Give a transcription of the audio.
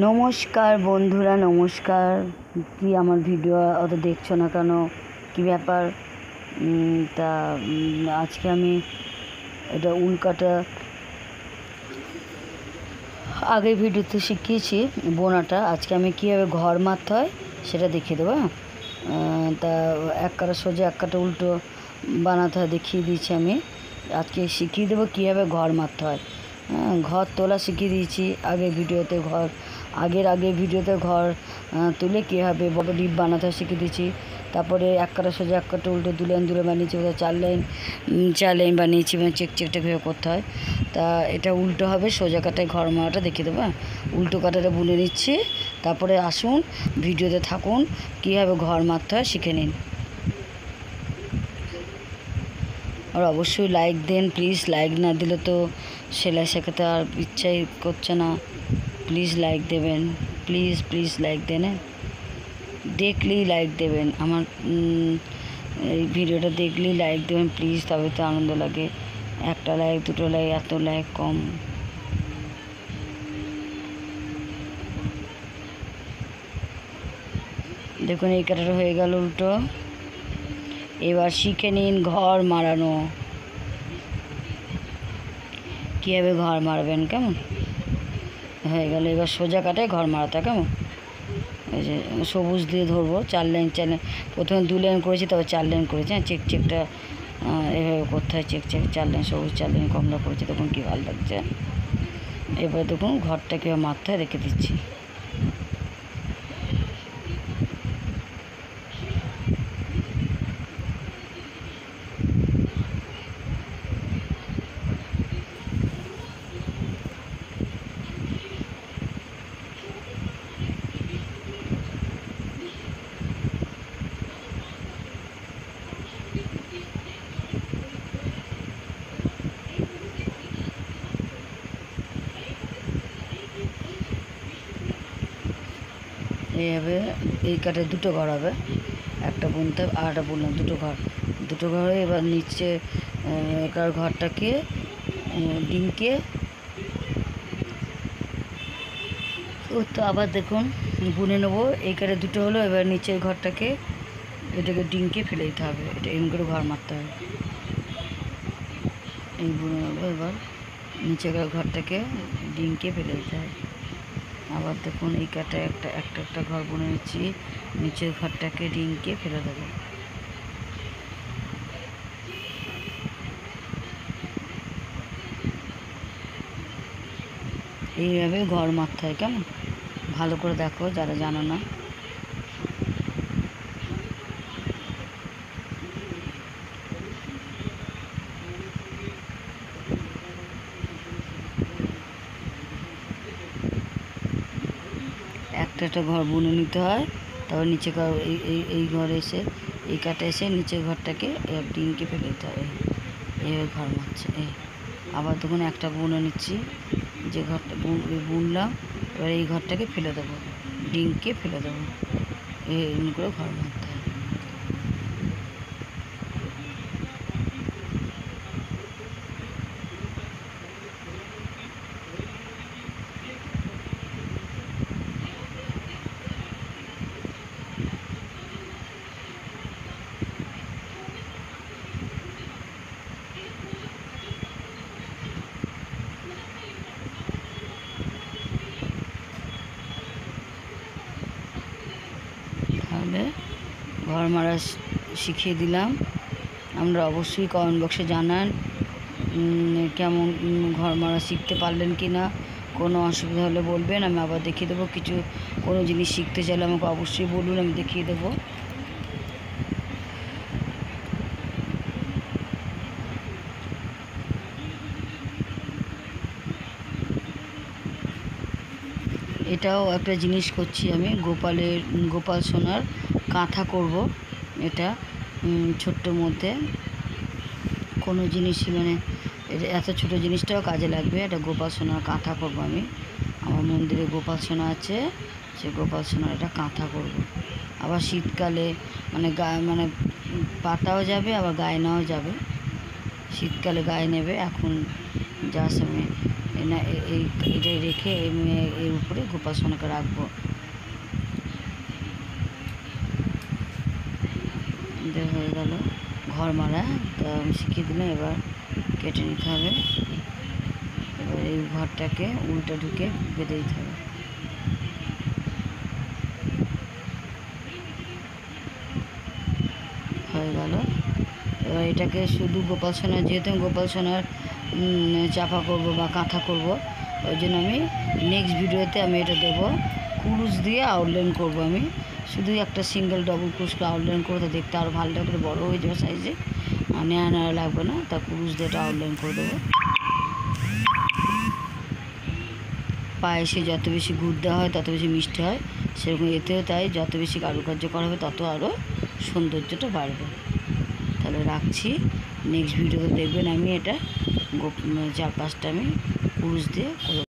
নমস্কার বন্ধুরা, নমস্কার। কি আমার ভিডিও অত দেখছো না কেন, কি ব্যাপার? তা আজকে আমি এটা উল্কাটা আগের ভিডিওতে শিখিয়েছি বোনাটা। আজকে আমি কীভাবে ঘর মারতে হয় সেটা দেখিয়ে দেবো। তা এক কাটা সোজা এক কাটা উল্টো বানাতে হয় দেখিয়ে দিয়েছি আমি। আজকে শিখিয়ে দেবো কীভাবে ঘর মারতে হয়। ঘর তোলা শিখিয়ে দিয়েছি আগের ভিডিওতে। আগের ভিডিওতে ঘর তুলে কীভাবে বড় ডিপ বানাতে হয় শিখিয়ে দিয়েছি। তারপরে এক কাটা সোজা এক কাটা উল্টো দু লাইন বানিয়েছি, কোথাও চার লাইন বানিয়েছি, মানে চেকটা কীভাবে করতে হয়। তা এটা উল্টো হবে, সোজা কাটায় ঘর মারাটা দেখিয়ে দেবো। উল্টো কাটাটা বুনে নিচ্ছি, তারপরে আসুন ভিডিওতে থাকুন, কীভাবে ঘর মারতে হয় শিখে নিন। আর অবশ্যই লাইক দেন প্লিজ। লাইক না দিলে তো সেলাই শেখাতে আর ইচ্ছাই করছে না। প্লিজ লাইক দেবেন, প্লিজ লাইক দেন। দেখলেই লাইক দেবেন, আমার এই ভিডিওটা দেখলেই লাইক দেবেন প্লিজ, তবে তো আনন্দ লাগে। একটা লাইক দুটো লাইক, এত লাইক কম। দেখুন এই কাটাটা হয়ে গেল উল্টো। এবার শিখে নিন ঘর মারানো, কীভাবে ঘর মারবেন। কেমন হয়ে গেল? এবার সোজা কাটায় ঘর মারাতে, কেমন? এই যে সবুজ দিয়ে ধরবো, চার লাইন প্রথমে দু লাইন করেছি, তারপর চার লাইন করেছি। চেকটা এভাবে করতে হয়, চেক চার লাইন সবুজ, চার লাইন কমলা করেছি। দেখুন কী ভালো লাগছে। এবার দেখুন ঘরটা কীভাবে মারতে হয় রেখে দিচ্ছি। এইভাবে এই কাঠে দুটো ঘর হবে, একটা বুনতে হবে আর একটা বুনলাম, দুটো ঘর। এবার নিচে ঘরটাকে ডিঙ্কে তো আবার দেখুন বুনে নেবো। এই কাঠে দুটো হলো, এবার নিচের ঘরটাকে এটাকে ডিঙ্কে ফেলে দিতে হবে। এটা এমন করে ঘর মারতে হবে। এই বুনে নেবো, এবার নিচের ঘরটাকে ডিঙ্কে ফেলে দিতে হবে। আবার দেখুন এই কাঠে একটা ঘর বুনে নিচ্ছি, নিচের ঘরটাকে ডিঙ্কে ফেলে দেবো। এইভাবে ঘর মারতে হয়, কেমন? ভালো করে দেখো যারা জানো না। একটা ঘর বুনে নিতে হয়, তারপর নিচে ঘর এই ঘরে এসে এই কাঠে এসে নিচের ঘরটাকে ডিঙ্কে ফেলে দিতে হয়। এইভাবে ঘর মারছে। আবার দেখুন একটা বুনে নিচ্ছি, যে ঘরটা বুনলাম, এবার এই ঘরটাকে ফেলে দেবো, ডিঙ্কে ফেলে দেবো। এমনি করে ঘর মারতে হয়। তাহলে ঘর মারা শিখিয়ে দিলাম। আমরা অবশ্যই কমেন্ট বক্সে জানান কেমন ঘর মারা শিখতে পারলেন কি না। কোনো অসুবিধা হলে বলবেন, আমি আবার দেখিয়ে দেবো। কোনো জিনিস শিখতে চাইলে আমাকে অবশ্যই বলুন, আমি দেখিয়ে দেবো। এটাও একটা জিনিস করছি আমি, গোপাল সোনার কাঁথা করব। এটা ছোট্ট মধ্যে কোনো জিনিসই, মানে এত ছোটো জিনিসটাও কাজে লাগবে। এটা গোপাল সোনার কাঁথা করব আমি। আমার মন্দিরে গোপাল সোনা আছে, সে গোপাল সোনার এটা কাঁথা করব। আবার শীতকালে মানে পাতাও যাবে, আবার গায়ে নেওয়াও যাবে। শীতকালে গায়ে নেবে, এখন যা সময় না এটাই রেখে এর উপরে গোপাল সোনাকে রাখবো। হয়ে গেল ঘর মারা, তো আমি শিখিয়ে দিলাম। এবার কেটে নিতে হবে। এবার এই ঘরটাকে উল্টা ঢুকে বেঁধে দিতে হবে। হয়ে গেল। এবার এটাকে শুধু গোপাল সোনা, যেহেতু আমি গোপাল সোনার চাপা করব বা কাঁথা করব, ওই জন্য আমি নেক্সট ভিডিওতে আমি এটা দেবো। কুরুশ দিয়ে আউটলাইন করব। আমি শুধু একটা সিঙ্গেল ডবল কুরুশকে আউটলাইন করবো, তো দেখতে আরও ভালো লাগবে, বড়ো হয়ে যাবে সাইজে, আর নেড়া নেড়া লাগবে না। তা কুরুশ দিয়ে এটা আউটলাইন করে দেবো। পায়েসে যত বেশি গুড় দেওয়া হয় তত বেশি মিষ্টি হয়, সেরকম এতেও তাই, যত বেশি কারুকার্য করা হবে তত আরও সৌন্দর্যটা বাড়বে। তাহলে রাখছি, নেক্সট ভিডিওতে দেখবেন আমি এটা 4-5টা আমি কুরুশ দিয়ে